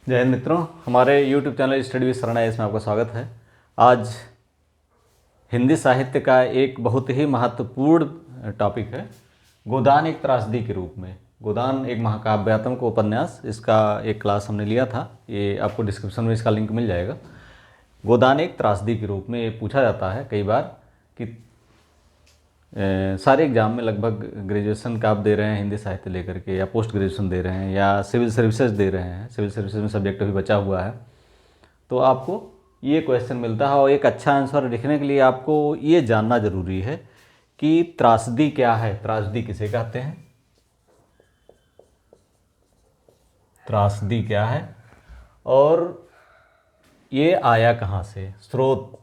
जय हिंद मित्रों, हमारे YouTube चैनल स्टडी विद शरणा इसमें आपका स्वागत है। आज हिंदी साहित्य का एक बहुत ही महत्वपूर्ण टॉपिक है, गोदान एक त्रासदी के रूप में। गोदान एक महाकाव्यात्मक उपन्यास, इसका एक क्लास हमने लिया था, ये आपको डिस्क्रिप्शन में इसका लिंक मिल जाएगा। गोदान एक त्रासदी के रूप में ये पूछा जाता है कई बार कि सारे एग्जाम में लगभग ग्रेजुएशन का आप दे रहे हैं हिंदी साहित्य लेकर के, या पोस्ट ग्रेजुएशन दे रहे हैं, या सिविल सर्विसेज दे रहे हैं, सिविल सर्विसेज में सब्जेक्ट अभी बचा हुआ है, तो आपको ये क्वेश्चन मिलता है। और एक अच्छा आंसर लिखने के लिए आपको ये जानना ज़रूरी है कि त्रासदी क्या है, त्रासदी किसे कहते हैं, त्रासदी क्या है और ये आया कहाँ से, स्रोत,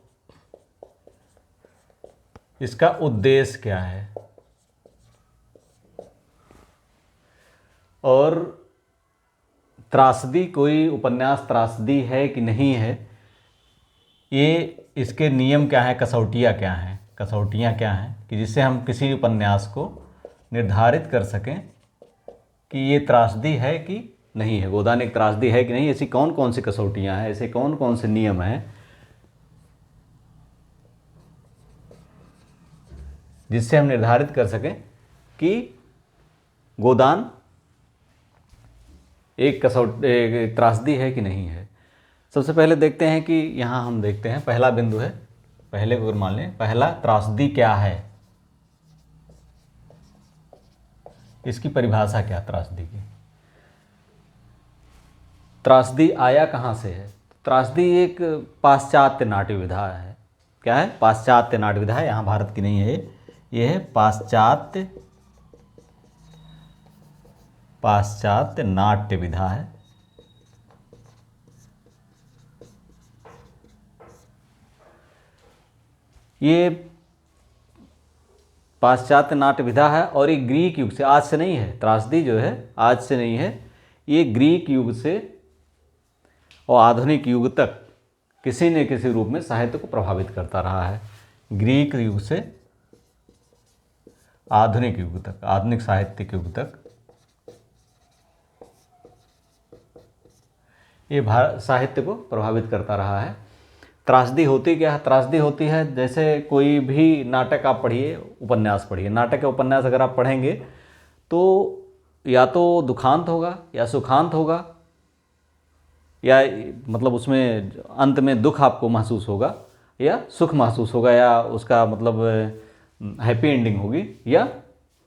इसका उद्देश्य क्या है, और त्रासदी कोई उपन्यास त्रासदी है कि नहीं है, ये इसके नियम क्या हैं, कसौटियाँ क्या हैं, कसौटियाँ क्या हैं कि जिससे हम किसी उपन्यास को निर्धारित कर सकें कि ये त्रासदी है कि नहीं है, गोदान एक त्रासदी है कि नहीं। ऐसी कौन कौन सी कसौटियाँ हैं, ऐसे कौन कौन से नियम हैं जिससे हम निर्धारित कर सकें कि गोदान एक त्रासदी है कि नहीं है। सबसे पहले देखते हैं कि यहाँ हम देखते हैं पहला बिंदु है, पहले को अगर मान लें, पहला त्रासदी क्या है, इसकी परिभाषा क्या, त्रासदी की। त्रासदी आया कहाँ से है? त्रासदी एक पाश्चात्य नाट्य विधा है। क्या है? पाश्चात्य नाट्य विधा है, यहाँ भारत की नहीं है, ये है पाश्चात्य नाट्य विधा है। ये पाश्चात्य नाट्य विधा है और ये ग्रीक युग से, आज से नहीं है, त्रासदी जो है आज से नहीं है, ये ग्रीक युग से और आधुनिक युग तक किसी न किसी रूप में साहित्य को प्रभावित करता रहा है। ग्रीक युग से आधुनिक युग तक, आधुनिक साहित्यिक युग तक ये साहित्य को प्रभावित करता रहा है। त्रासदी होती क्या है? त्रासदी होती है जैसे कोई भी नाटक आप पढ़िए, उपन्यास पढ़िए, नाटक या उपन्यास अगर आप पढ़ेंगे तो या तो दुखांत होगा या सुखांत होगा, या मतलब उसमें अंत में दुख आपको महसूस होगा या सुख महसूस होगा, या उसका मतलब हैप्पी एंडिंग होगी या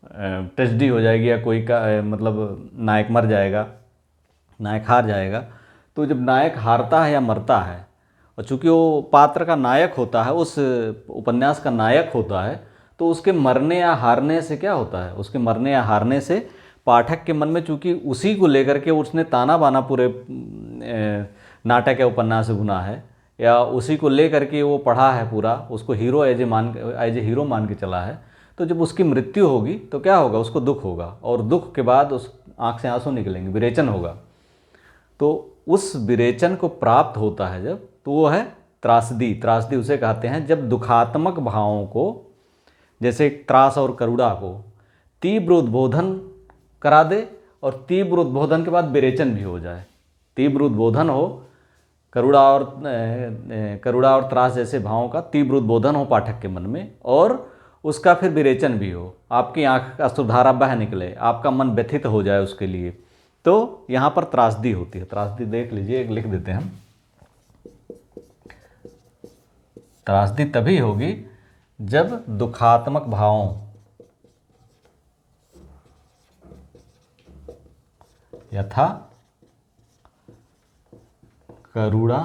ट्रेजेडी हो जाएगी, या कोई का मतलब नायक मर जाएगा, नायक हार जाएगा। तो जब नायक हारता है या मरता है, और चूंकि वो पात्र का नायक होता है, उस उपन्यास का नायक होता है, तो उसके मरने या हारने से क्या होता है, उसके मरने या हारने से पाठक के मन में, चूंकि उसी को लेकर के उसने ताना बाना पूरे नाटक या उपन्यास से बुना है, या उसी को लेकर के वो पढ़ा है पूरा, उसको हीरो एज ए हीरो मान के चला है, तो जब उसकी मृत्यु होगी तो क्या होगा, उसको दुख होगा, और दुख के बाद उस आँख से आंसू निकलेंगे, विरेचन होगा। तो उस विरेचन को प्राप्त होता है जब, तो वो है त्रासदी। त्रासदी उसे कहते हैं जब दुखात्मक भावों को, जैसे त्रास और करुणा को तीव्र उद्बोधन करा दे, और तीव्र उद्बोधन के बाद विरेचन भी हो जाए। तीव्र उद्बोधन हो, करुणा और त्रास जैसे भावों का तीव्र उद्बोधन हो पाठक के मन में, और उसका फिर विरेचन भी हो, आपकी आँख का अश्रुधारा बह निकले, आपका मन व्यथित हो जाए उसके लिए, तो यहाँ पर त्रासदी होती है। त्रासदी देख लीजिए, एक लिख देते हैं हम। त्रासदी तभी होगी जब दुखात्मक भावों यथा करुणा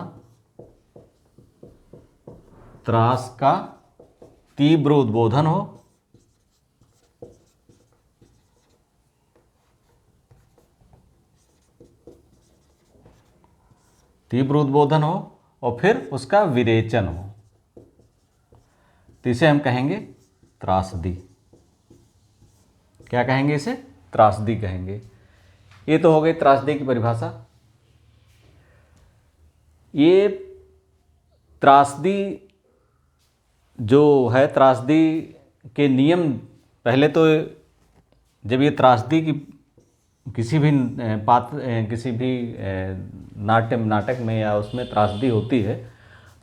त्रास का तीव्र उद्बोधन हो, तीव्र उद्बोधन हो, और फिर उसका विरेचन हो, तो इसे हम कहेंगे त्रासदी। क्या कहेंगे इसे? त्रासदी कहेंगे। ये तो हो गई त्रासदी की परिभाषा। ये त्रासदी जो है, त्रासदी के नियम, पहले तो जब ये त्रासदी की किसी भी नाटक में या उसमें त्रासदी होती है,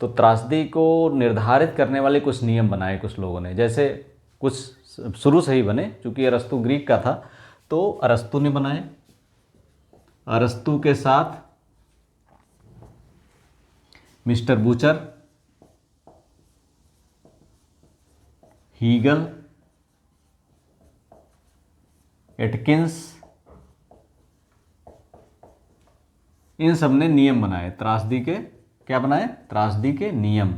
तो त्रासदी को निर्धारित करने वाले कुछ नियम बनाए कुछ लोगों ने। जैसे कुछ शुरू से ही बने, चूँकि अरस्तु ग्रीक का था तो अरस्तु ने बनाए। अरस्तु के साथ मिस्टर बूचर, हीगल, एटकिंस, इन सब ने नियम बनाए त्रासदी के। क्या बनाए? त्रासदी के नियम।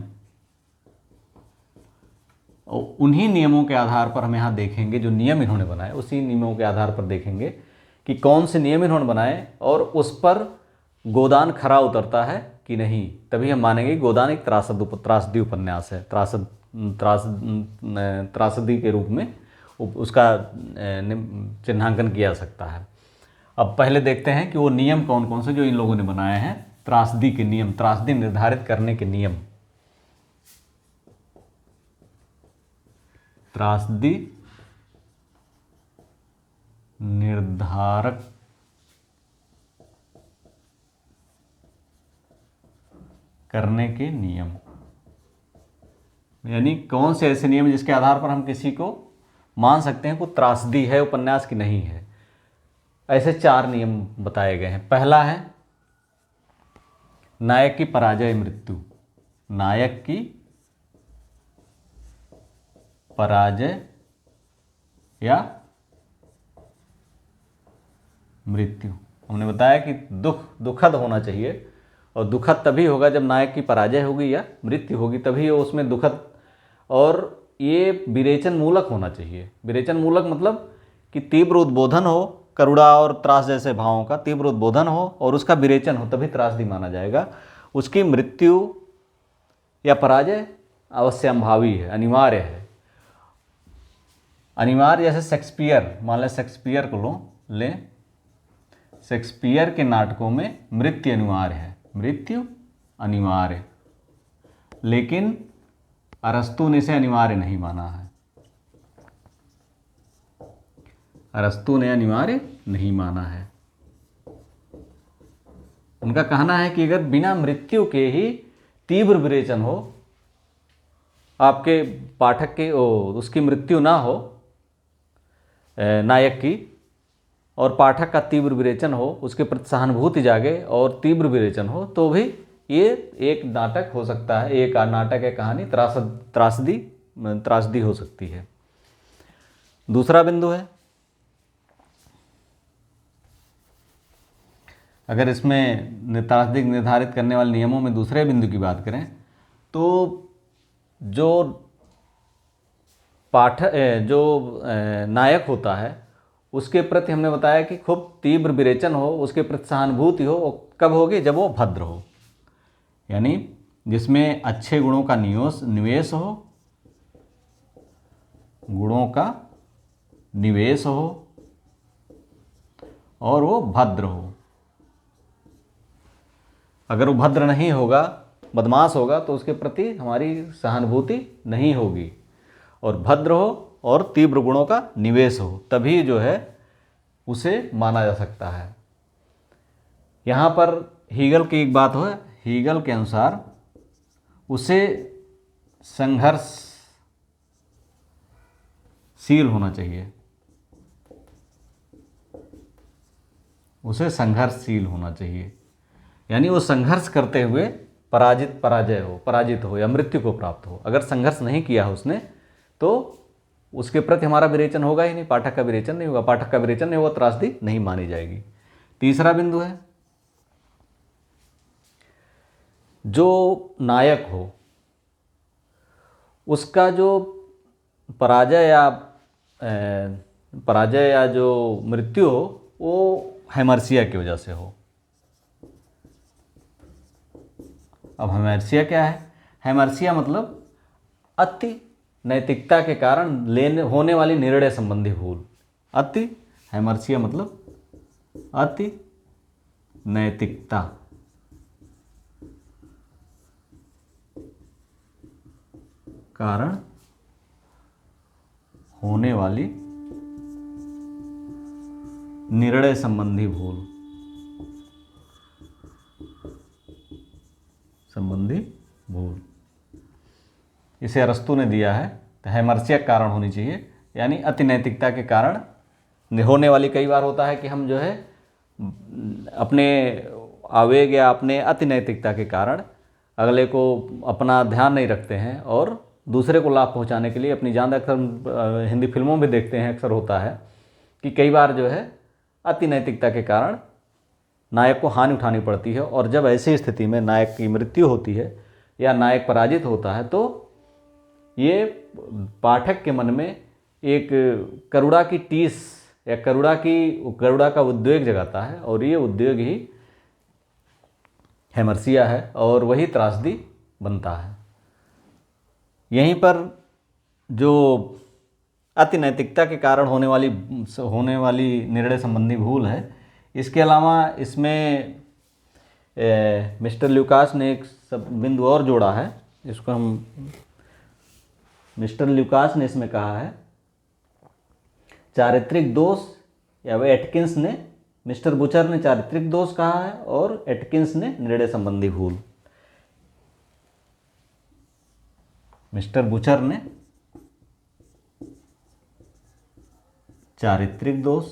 और उन्हीं नियमों के आधार पर हम यहाँ देखेंगे, जो नियम इन्होंने बनाए उसी नियमों के आधार पर देखेंगे कि कौन से नियम इन्होंने बनाए और उस पर गोदान खरा उतरता है कि नहीं। तभी हम मानेंगे कि गोदान एक त्रासदी उपन्यास है, त्रासदी के रूप में उसका चिन्हांकन किया जा सकता है। अब पहले देखते हैं कि वो नियम कौन कौन से जो इन लोगों ने बनाए हैं, त्रासदी के नियम, त्रासदी निर्धारित करने के नियम। त्रासदी निर्धारक करने के नियम, यानी कौन से ऐसे नियम जिसके आधार पर हम किसी को मान सकते हैं को त्रासदी है उपन्यास की नहीं है। ऐसे 4 नियम बताए गए हैं। पहला है नायक की पराजय मृत्यु। नायक की पराजय या मृत्यु। हमने बताया कि दुखद होना चाहिए, और दुखद तभी होगा जब नायक की पराजय होगी या मृत्यु होगी, तभी उसमें दुखद। और ये विरेचन मूलक होना चाहिए। विरेचन मूलक मतलब कि तीव्र उद्बोधन हो, करुणा और त्रास जैसे भावों का तीव्र उद्बोधन हो और उसका विरेचन हो, तभी त्रासदी माना जाएगा। उसकी मृत्यु या पराजय अवश्यंभावी है, अनिवार्य है। अनिवार्य जैसे शेक्सपियर, मान लें शेक्सपियर को लें, शेक्सपियर के नाटकों में मृत्यु अनिवार्य है, मृत्यु अनिवार्य। लेकिन अरस्तु ने इसे अनिवार्य नहीं माना है। अरस्तु ने अनिवार्य नहीं माना है। उनका कहना है कि अगर बिना मृत्यु के ही तीव्र विरेचन हो, आपके पाठक के उसकी मृत्यु ना हो नायक की, और पाठक का तीव्र विरेचन हो, उसके प्रति सहानुभूति जागे और तीव्र विरेचन हो, तो भी ये एक नाटक हो सकता है, एक नाटक है, कहानी त्रासदी हो सकती है। दूसरा बिंदु है, अगर इसमें त्रासदी निर्धारित करने वाले नियमों में दूसरे बिंदु की बात करें, तो जो नायक होता है उसके प्रति हमने बताया कि खूब तीव्र विरेचन हो, उसके प्रति सहानुभूति हो। कब होगी? जब वो भद्र हो, यानी जिसमें अच्छे गुणों का निवेश हो, गुणों का निवेश हो और वो भद्र हो। अगर वो भद्र नहीं होगा, बदमाश होगा, तो उसके प्रति हमारी सहानुभूति नहीं होगी। और भद्र हो और तीव्र गुणों का निवेश हो, तभी जो है उसे माना जा सकता है। यहाँ पर हीगल की एक बात हो, हीगल के अनुसार उसे संघर्षशील होना चाहिए, उसे संघर्षशील होना चाहिए, यानी वो संघर्ष करते हुए पराजित हो या मृत्यु को प्राप्त हो। अगर संघर्ष नहीं किया उसने तो उसके प्रति हमारा विरेचन होगा ही नहीं, पाठक का विरेचन नहीं होगा। पाठक का विरेचन नहीं होगा, त्रासदी नहीं मानी जाएगी। तीसरा बिंदु है, जो नायक हो उसका जो पराजय या जो मृत्यु हो वो हेमर्सिया की वजह से हो। अब हेमर्सिया क्या है? हेमर्सिया मतलब अति नैतिकता के कारण होने वाली निर्णय संबंधी भूल। हेमर्सिया मतलब अति नैतिकता कारण होने वाली निर्णय संबंधी भूल। संबंधी भूल। इसे अरस्तू ने दिया है, तो हैमर्सिया कारण होनी चाहिए, यानी अति नैतिकता के कारण होने वाली। कई बार होता है कि हम जो है अपने आवेग या अपने अति नैतिकता के कारण अगले को अपना ध्यान नहीं रखते हैं और दूसरे को लाभ पहुंचाने के लिए अपनी जान, अक्सर हिंदी फिल्मों में देखते हैं, अक्सर होता है कि कई बार जो है अति नैतिकता के कारण नायक को हानि उठानी पड़ती है। और जब ऐसी स्थिति में नायक की मृत्यु होती है या नायक पराजित होता है तो ये पाठक के मन में एक करुणा की टीस या करुणा का उद्वेग जगाता है, और ये उद्वेग ही हैमर्सिया है और वही त्रासदी बनता है। यहीं पर जो अति नैतिकता के कारण होने वाली निर्णय संबंधी भूल है, इसके अलावा इसमें मिस्टर ल्यूकास ने एक सब बिंदु और जोड़ा है, इसको हम मिस्टर ल्यूकास ने इसमें कहा है चारित्रिक दोष, या वह एटकिंस ने, मिस्टर बुचर ने चारित्रिक दोष कहा है और एटकिंस ने निर्णय संबंधी भूल। मिस्टर बुचर ने चारित्रिक दोष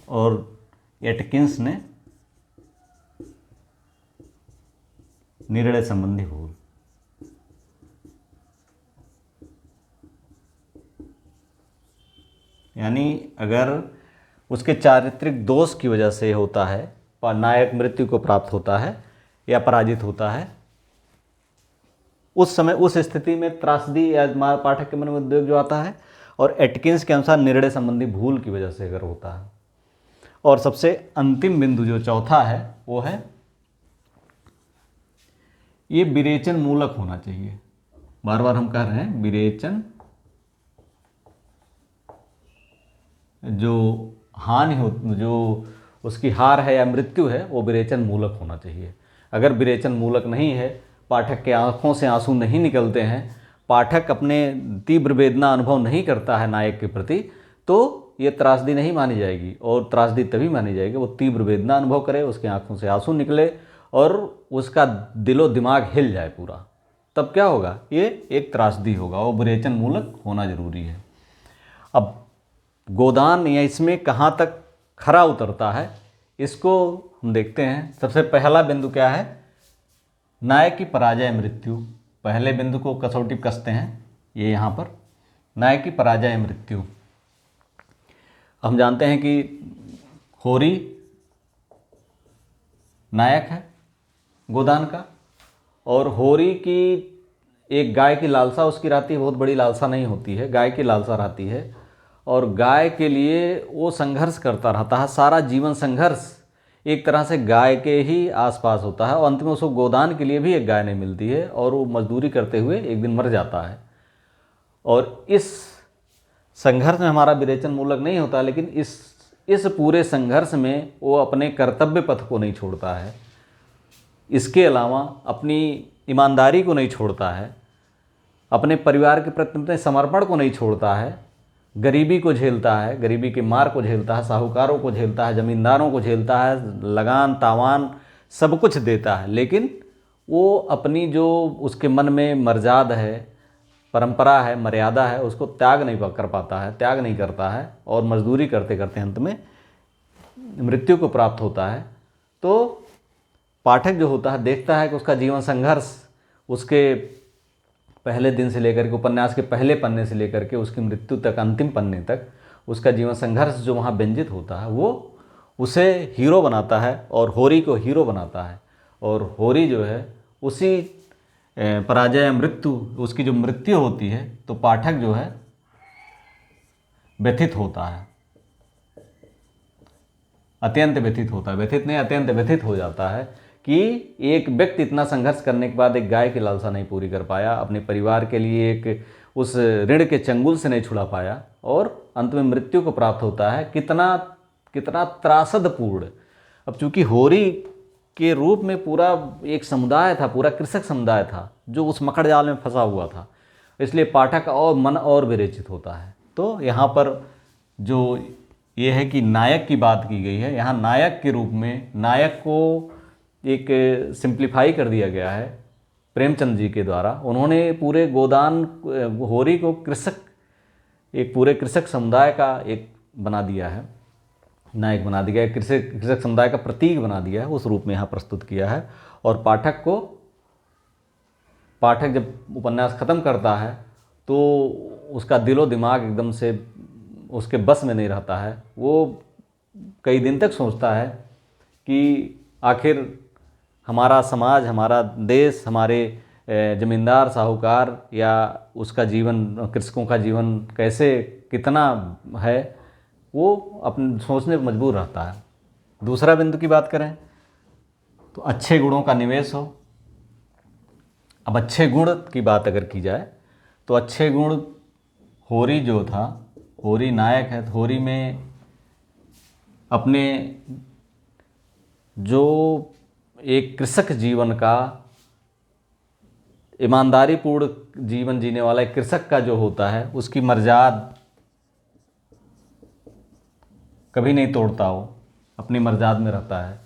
और एटकिंस ने निर्णय संबंधी भूल। यानी अगर उसके चारित्रिक दोष की वजह से होता है, नायक मृत्यु को प्राप्त होता है या पराजित होता है, उस समय उस स्थिति में त्रासदी या पाठक के मन में उद्वेग जो आता है, और एटकिंस के अनुसार निर्णय संबंधी भूल की वजह से अगर होता है। और सबसे अंतिम बिंदु जो चौथा है वो है ये विरेचन मूलक होना चाहिए। बार बार हम कह रहे हैं विरेचन, जो हानि हो, जो उसकी हार है या मृत्यु है, वो विरेचन मूलक होना चाहिए। अगर विरेचन मूलक नहीं है, पाठक के आंखों से आंसू नहीं निकलते हैं, पाठक अपने तीव्र वेदना अनुभव नहीं करता है नायक के प्रति, तो ये त्रासदी नहीं मानी जाएगी। और त्रासदी तभी मानी जाएगी वो तीव्र वेदना अनुभव करे, उसकी आंखों से आंसू निकले और उसका दिलो दिमाग हिल जाए पूरा, तब क्या होगा, ये एक त्रासदी होगा, वो विरेचन मूलक होना जरूरी है। अब गोदान या इसमें कहाँ तक खरा उतरता है, इसको हम देखते हैं। सबसे पहला बिंदु क्या है, नायक की पराजय मृत्यु। पहले बिंदु को कसौटी कसते हैं, ये यहाँ पर नायक की पराजय मृत्यु। हम जानते हैं कि होरी नायक है गोदान का, और होरी की एक गाय की लालसा उसकी रहती है, बहुत बड़ी लालसा नहीं होती है, गाय की लालसा रहती है, और गाय के लिए वो संघर्ष करता रहता है। सारा जीवन संघर्ष एक तरह से गाय के ही आसपास होता है, और अंत में उसको गोदान के लिए भी एक गाय नहीं मिलती है, और वो मजदूरी करते हुए एक दिन मर जाता है। और इस संघर्ष में हमारा विरेचन मूलक नहीं होता, लेकिन इस पूरे संघर्ष में वो अपने कर्तव्य पथ को नहीं छोड़ता है, इसके अलावा अपनी ईमानदारी को नहीं छोड़ता है, अपने परिवार के प्रति अपने समर्पण को नहीं छोड़ता है, गरीबी को झेलता है, गरीबी के मार को झेलता है, साहूकारों को झेलता है, ज़मींदारों को झेलता है, लगान तावान सब कुछ देता है, लेकिन वो अपनी जो उसके मन में मर्याद है, परंपरा है, मर्यादा है, उसको त्याग नहीं कर पाता है, त्याग नहीं करता है, और मजदूरी करते करते अंत में मृत्यु को प्राप्त होता है। तो पाठक जो होता है देखता है कि उसका जीवन संघर्ष उसके पहले दिन से लेकर के, उपन्यास के पहले पन्ने से लेकर के उसकी मृत्यु तक, अंतिम पन्ने तक उसका जीवन संघर्ष जो वहाँ व्यंजित होता है, वो उसे हीरो बनाता है और होरी को हीरो बनाता है। और होरी जो है उसी पराजय मृत्यु, उसकी जो मृत्यु होती है, तो पाठक जो है व्यथित होता है, अत्यंत व्यथित होता है, व्यथित नहीं अत्यंत व्यथित हो जाता है कि एक व्यक्ति इतना संघर्ष करने के बाद एक गाय की लालसा नहीं पूरी कर पाया, अपने परिवार के लिए एक उस ऋण के चंगुल से नहीं छुड़ा पाया, और अंत में मृत्यु को प्राप्त होता है। कितना कितना त्रासदपूर्ण। अब चूंकि होरी के रूप में पूरा एक समुदाय था, पूरा कृषक समुदाय था जो उस मकड़ जाल में फंसा हुआ था, इसलिए पाठक और मन और विरेचित होता है। तो यहाँ पर जो ये है कि नायक की बात की गई है, यहाँ नायक के रूप में नायक को एक सिंप्लीफाई कर दिया गया है प्रेमचंद जी के द्वारा। उन्होंने पूरे गोदान होरी को कृषक, एक पूरे कृषक समुदाय का एक बना दिया है, नायक बना दिया है, कृषक समुदाय का प्रतीक बना दिया है, उस रूप में यहाँ प्रस्तुत किया है। और पाठक जब उपन्यास ख़त्म करता है तो उसका दिलो दिमाग एकदम से उसके बस में नहीं रहता है। वो कई दिन तक सोचता है कि आखिर हमारा समाज, हमारा देश, हमारे ज़मींदार साहूकार या उसका जीवन, कृषकों का जीवन कैसे, कितना है, वो अपने सोचने पर मजबूर रहता है। दूसरा बिंदु की बात करें तो अच्छे गुणों का निवेश हो। अब अच्छे गुण की बात अगर की जाए तो अच्छे गुण, होरी जो था, होरी नायक है, होरी में अपने जो एक कृषक जीवन का, ईमानदारी पूर्ण जीवन जीने वाला एक कृषक का जो होता है, उसकी मर्यादा कभी नहीं तोड़ता, हो अपनी मर्यादा में रहता है,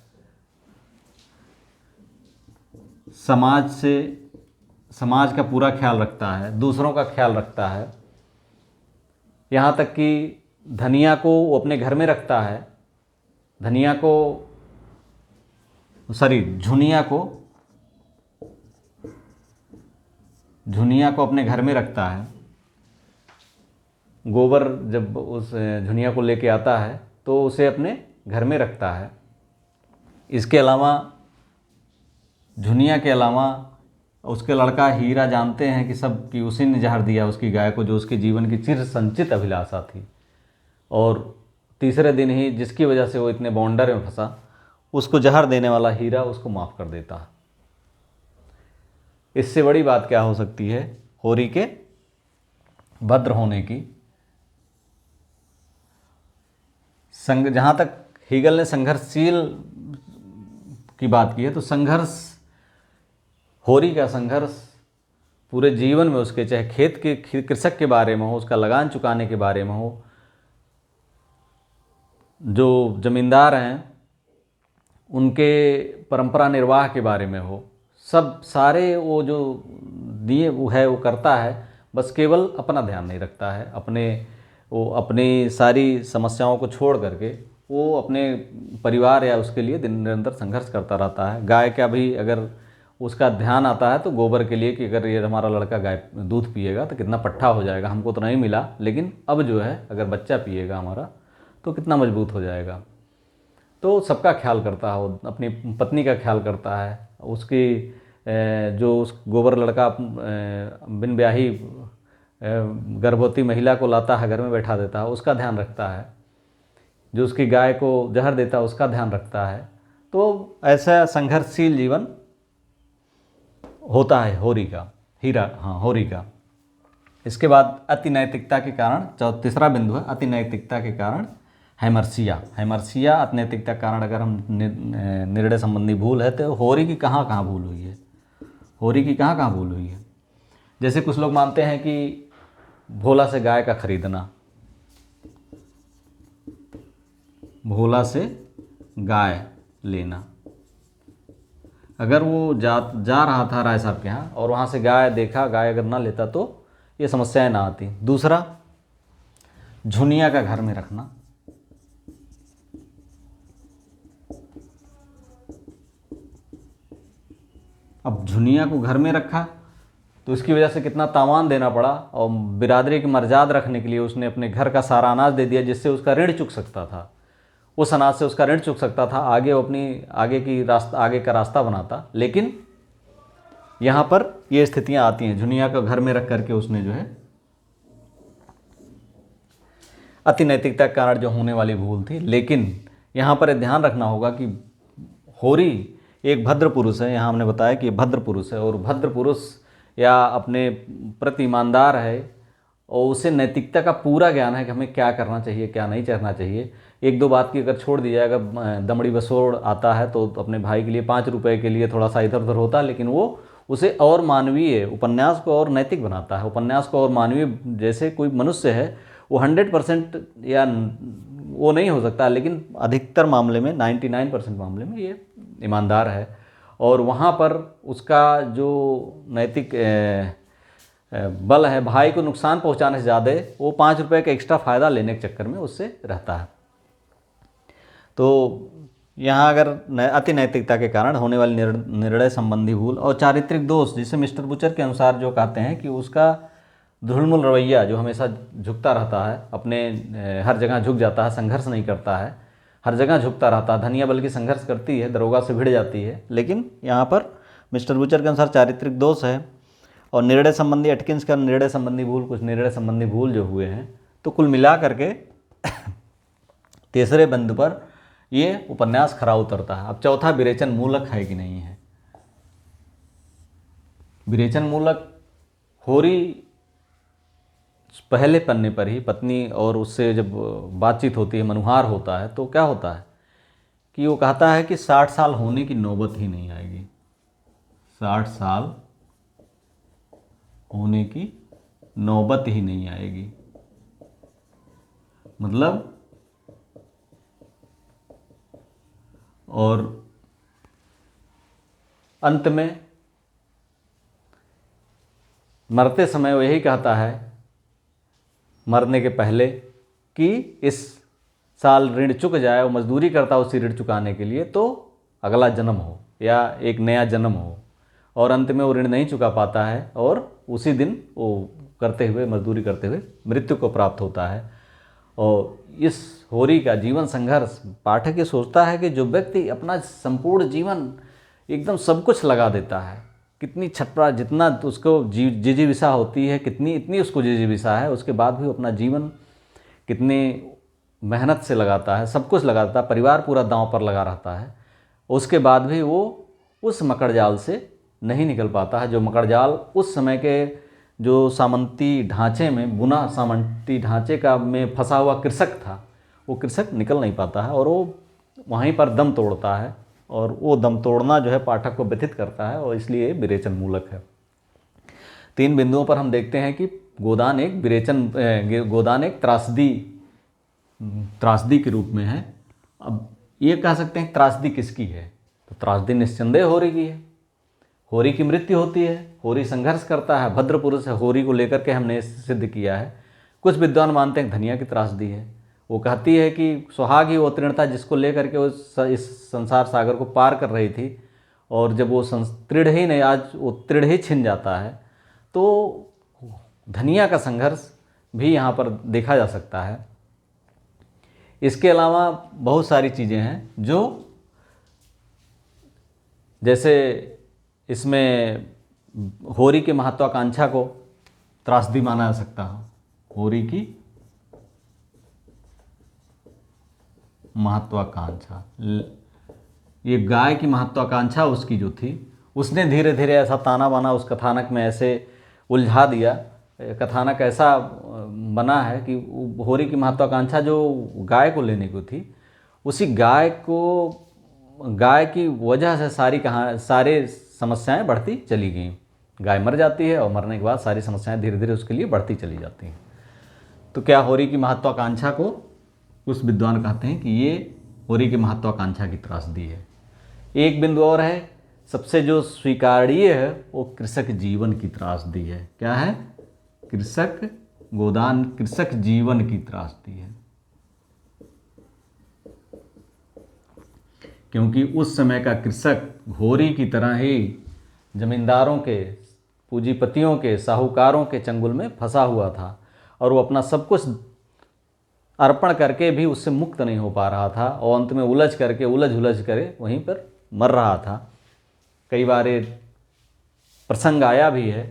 समाज का पूरा ख्याल रखता है, दूसरों का ख्याल रखता है, यहाँ तक कि धनिया को वो अपने घर में रखता है, झुनिया को अपने घर में रखता है। गोबर जब उस झुनिया को लेके आता है तो उसे अपने घर में रखता है। इसके अलावा, झुनिया के अलावा उसके लड़का हीरा जानते हैं कि सब कि उसी ने जहर दिया उसकी गाय को, जो उसके जीवन की चिर संचित अभिलाषा थी, और तीसरे दिन ही जिसकी वजह से वो इतने बॉन्डर में फंसा, उसको जहर देने वाला हीरा उसको माफ़ कर देता है। इससे बड़ी बात क्या हो सकती है होरी के भद्र होने की। जहाँ तक हीगल ने संघर्षशील की बात की है, तो होरी का संघर्ष पूरे जीवन में उसके, चाहे खेत के कृषक के बारे में हो, उसका लगान चुकाने के बारे में हो, जो जमींदार हैं उनके परंपरा निर्वाह के बारे में हो, सब सारे वो जो दिए वो है वो करता है, बस केवल अपना ध्यान नहीं रखता है। वो अपनी सारी समस्याओं को छोड़ करके वो अपने परिवार या उसके लिए निरंतर संघर्ष करता रहता है। गाय का भी अगर उसका ध्यान आता है तो गोबर के लिए कि अगर ये हमारा लड़का गाय दूध पिएगा तो कितना पट्ठा हो जाएगा, हमको तो नहीं मिला, लेकिन अब जो है अगर बच्चा पिएगा हमारा तो कितना मजबूत हो जाएगा। तो सबका ख्याल करता है, वो अपनी पत्नी का ख्याल करता है, उसकी जो उस गोबर लड़का बिन ब्याही गर्भवती महिला को लाता है, घर में बैठा देता है, उसका ध्यान रखता है, जो उसकी गाय को जहर देता है उसका ध्यान रखता है। तो ऐसा संघर्षशील जीवन होता है होरी का। इसके बाद अति नैतिकता के कारण, तीसरा बिंदु है अति नैतिकता के कारण हैमर्सिया अनैतिकता के कारण अगर हम निर्णय संबंधी भूल है तो होरी की कहाँ कहाँ भूल हुई है। जैसे कुछ लोग मानते हैं कि भोला से गाय का खरीदना, भोला से गाय लेना, अगर वो जा रहा था राय साहब के यहाँ और वहाँ से गाय देखा, गाय अगर ना लेता तो ये समस्याएं ना आती। दूसरा, झुनिया का घर में रखना, अब झुनिया को घर में रखा तो इसकी वजह से कितना तावान देना पड़ा, और बिरादरी की मर्यादा रखने के लिए उसने अपने घर का सारा अनाज दे दिया, जिससे उसका ऋण चुक सकता था, उस अनाज से उसका ऋण चुक सकता था, आगे अपनी आगे का रास्ता बनाता। लेकिन यहाँ पर ये स्थितियाँ आती हैं, झुनिया को घर में रख करके उसने जो है अति नैतिकता के कारण जो होने वाली भूल थी। लेकिन यहाँ पर ध्यान रखना होगा कि होरी एक भद्र पुरुष है, यहाँ हमने बताया कि भद्र पुरुष है, और भद्र पुरुष या अपने प्रति ईमानदार है, और उसे नैतिकता का पूरा ज्ञान है कि हमें क्या करना चाहिए क्या नहीं करना चाहिए। एक दो बात की अगर छोड़ दी जाए, अगर दमड़ी बसोड़ आता है तो अपने भाई के लिए 5 रुपए के लिए थोड़ा सा इधर उधर होता है, लेकिन वो उसे और मानवीय, उपन्यास को और नैतिक बनाता है, उपन्यास को और मानवीय, जैसे कोई मनुष्य है वो 100% या वो नहीं हो सकता, लेकिन अधिकतर मामले में 99% मामले में ये ईमानदार है। और वहाँ पर उसका जो नैतिक बल है भाई को नुकसान पहुँचाने से ज़्यादा वो 5 रुपये का एक्स्ट्रा फ़ायदा लेने के चक्कर में उससे रहता है। तो यहाँ अगर अति नैतिकता के कारण होने वाली निर्णय संबंधी भूल और चारित्रिक दोष, जिसे मिस्टर बुचर के अनुसार जो कहते हैं कि उसका धुलमुल रवैया जो हमेशा झुकता रहता है, अपने हर जगह झुक जाता है, संघर्ष नहीं करता है, हर जगह झुकता रहता है। धनिया बल्कि संघर्ष करती है, दरोगा से भिड़ जाती है, लेकिन यहाँ पर मिस्टर बुचर के अनुसार चारित्रिक दोष है। और निर्णय संबंधी एटकिंस का निर्णय संबंधी भूल, कुछ निर्णय संबंधी भूल जो हुए हैं, तो कुल मिला करके तीसरे बिंदु पर ये उपन्यास खरा उतरता है। अब चौथा, विरेचन मूलक है कि नहीं है। विरेचन मूलक होरी पहले पन्ने पर ही पत्नी और उससे जब बातचीत होती है, मनुहार होता है, तो क्या होता है कि वो कहता है कि 60 साल होने की नौबत ही नहीं आएगी। 60 साल होने की नौबत ही नहीं आएगी, मतलब, और अंत में मरते समय वो यही कहता है, मरने के पहले, कि इस साल ऋण चुक जाए, वो मजदूरी करता है उसी ऋण चुकाने के लिए, तो अगला जन्म हो या एक नया जन्म हो। और अंत में वो ऋण नहीं चुका पाता है और उसी दिन वो करते हुए, मजदूरी करते हुए मृत्यु को प्राप्त होता है। और इस होरी का जीवन संघर्ष, पाठक ये सोचता है कि जो व्यक्ति अपना संपूर्ण जीवन एकदम सब कुछ लगा देता है, कितनी छटपटा, जितना उसको जिजीविषा होती है, कितनी इतनी उसको जिजीविषा है, उसके बाद भी अपना जीवन कितनी मेहनत से लगाता है, सब कुछ लगाता है, परिवार पूरा दांव पर लगा रहता है, उसके बाद भी वो उस मकड़जाल से नहीं निकल पाता है। जो मकड़जाल उस समय के जो सामंती ढांचे में, बुना सामंती ढांचे का में फंसा हुआ कृषक था, वो कृषक निकल नहीं पाता है और वो वहीं पर दम तोड़ता है। और वो दम तोड़ना जो है पाठक को व्यथित करता है, और इसलिए विरेचन मूलक है। 3 बिंदुओं पर हम देखते हैं कि गोदान एक त्रासदी के रूप में है। अब ये कह सकते हैं त्रासदी किसकी है, तो त्रासदी निस्संदेह होरी की है। होरी की मृत्यु होती है, होरी संघर्ष करता है, भद्र पुरुष है, होरी को लेकर के हमने सिद्ध किया है। कुछ विद्वान मानते हैं धनिया की त्रासदी है। वो कहती है कि सुहाग ही वो तृण था जिसको लेकर के वो इस संसार सागर को पार कर रही थी, और जब वो तृण ही नहीं, आज वो तृण ही छिन जाता है। तो धनिया का संघर्ष भी यहाँ पर देखा जा सकता है। इसके अलावा बहुत सारी चीज़ें हैं जो, जैसे इसमें होरी की महत्वाकांक्षा को त्रासदी माना जा सकता है। होरी की महत्वाकांक्षा, ये गाय की महत्वाकांक्षा उसकी जो थी, उसने धीरे धीरे ऐसा ताना बाना उस कथानक में ऐसे उलझा दिया, कथानक ऐसा बना है कि होरी की महत्वाकांक्षा जो गाय को लेने को थी, उसी गाय की वजह से सारे समस्याएं बढ़ती चली गईं। गाय मर जाती है और मरने के बाद सारी समस्याएं धीरे धीरे उसके लिए बढ़ती चली जाती हैं। तो क्या होरी की महत्वाकांक्षा को कुछ विद्वान कहते हैं कि ये होरी की महत्वाकांक्षा की त्रासदी है। एक बिंदु और है, सबसे जो स्वीकार्य है वो कृषक जीवन की त्रासदी है। क्या है? कृषक जीवन की त्रासदी है। क्योंकि उस समय का कृषक होरी की तरह ही जमींदारों के, पूंजीपतियों के, साहूकारों के चंगुल में फंसा हुआ था, और वो अपना सब कुछ अर्पण करके भी उससे मुक्त नहीं हो पा रहा था, और अंत में उलझ कर वहीं पर मर रहा था। कई बार ये प्रसंग आया भी है।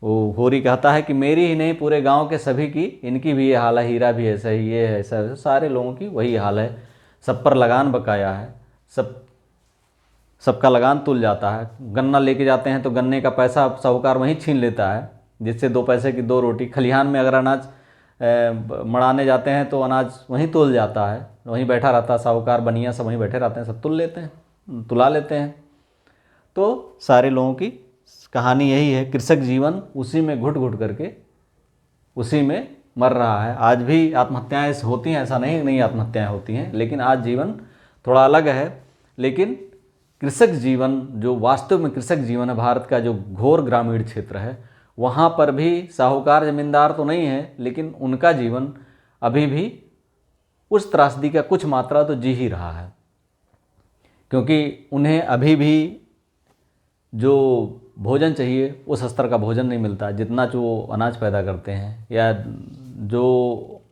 वो होरी कहता है कि मेरी ही नहीं, पूरे गांव के सभी की, इनकी भी ये हाल है, हीरा भी ऐसा ही, ये है ऐसा, सारे लोगों की वही हाल है। सब पर लगान बकाया है, सबका लगान तुल जाता है। गन्ना लेके जाते हैं तो गन्ने का पैसा साहूकार वहीं छीन लेता है, जिससे 2 पैसे की 2 रोटी। खलिहान में अगर अनाज मड़ाने जाते हैं तो अनाज वहीं तुल जाता है, वहीं बैठा रहता है साहूकार, बनिया सब वहीं बैठे रहते हैं, सब तुला लेते हैं। तो सारे लोगों की कहानी यही है, कृषक जीवन उसी में घुट घुट करके उसी में मर रहा है। आज भी आत्महत्याएं होती हैं, ऐसा नहीं आत्महत्याएं होती हैं, लेकिन आज जीवन थोड़ा अलग है। लेकिन कृषक जीवन, जो वास्तव में कृषक जीवन है, भारत का जो घोर ग्रामीण क्षेत्र है, वहाँ पर भी साहूकार जमींदार तो नहीं है, लेकिन उनका जीवन अभी भी उस त्रासदी का कुछ मात्रा तो जी ही रहा है, क्योंकि उन्हें अभी भी जो भोजन चाहिए उस स्तर का भोजन नहीं मिलता जितना जो अनाज पैदा करते हैं, या जो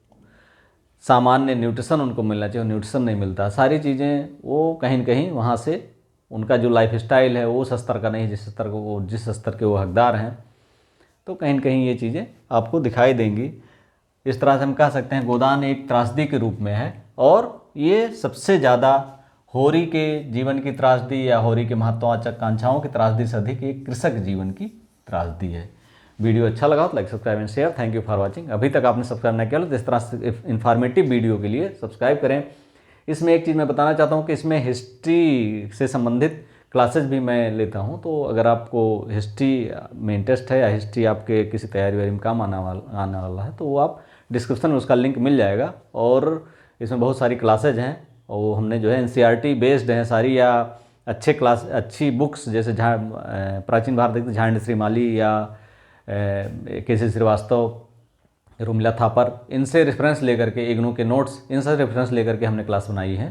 सामान्य न्यूट्रिशन उनको मिलना चाहिए न्यूट्रिशन नहीं मिलता। सारी चीज़ें वो कहीं न कहीं वहाँ से, उनका जो लाइफ स्टाइल है वो उस स्तर का नहीं जिस स्तर के वो हकदार हैं। तो कहीं न कहीं ये चीज़ें आपको दिखाई देंगी। इस तरह से हम कह सकते हैं गोदान एक त्रासदी के रूप में है, और ये सबसे ज़्यादा होरी के जीवन की त्रासदी या होरी के महत्वाकांक्षाओं की त्रासदी से अधिक एक कृषक जीवन की त्रासदी है। वीडियो अच्छा लगा तो like, subscribe and share. Thank you for watching. अभी तक आपने सब्सक्राइब नहीं किया तो इस तरह से इन्फॉर्मेटिव वीडियो के लिए सब्सक्राइब करें। इसमें एक चीज़ मैं बताना चाहता हूँ कि इसमें हिस्ट्री से संबंधित क्लासेस भी मैं लेता हूँ, तो अगर आपको हिस्ट्री में इंटरेस्ट है या हिस्ट्री आपके किसी तैयारी वैयारी में काम आने वाला है, तो वो आप डिस्क्रिप्शन में उसका लिंक मिल जाएगा। और इसमें बहुत सारी क्लासेज हैं, और वो हमने जो है NCERT बेस्ड हैं सारी, या अच्छी बुक्स जैसे प्राचीन भारत झांड श्रीमाली या KC श्रीवास्तव, रुमिला थापर, इनसे रेफरेंस लेकर के, इग्नू के नोट्स, इनसे रेफरेंस लेकर के हमने क्लास बनाई है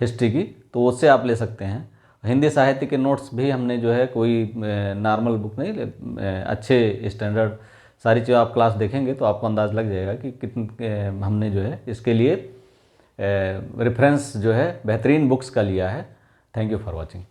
हिस्ट्री की, तो उससे आप ले सकते हैं। हिंदी साहित्य के नोट्स भी हमने जो है कोई नॉर्मल बुक नहीं, अच्छे स्टैंडर्ड सारी चीज़ आप क्लास देखेंगे तो आपको अंदाज़ लग जाएगा कि कितने हमने जो है इसके लिए रेफरेंस जो है बेहतरीन बुक्स का लिया है। Thank you for watching.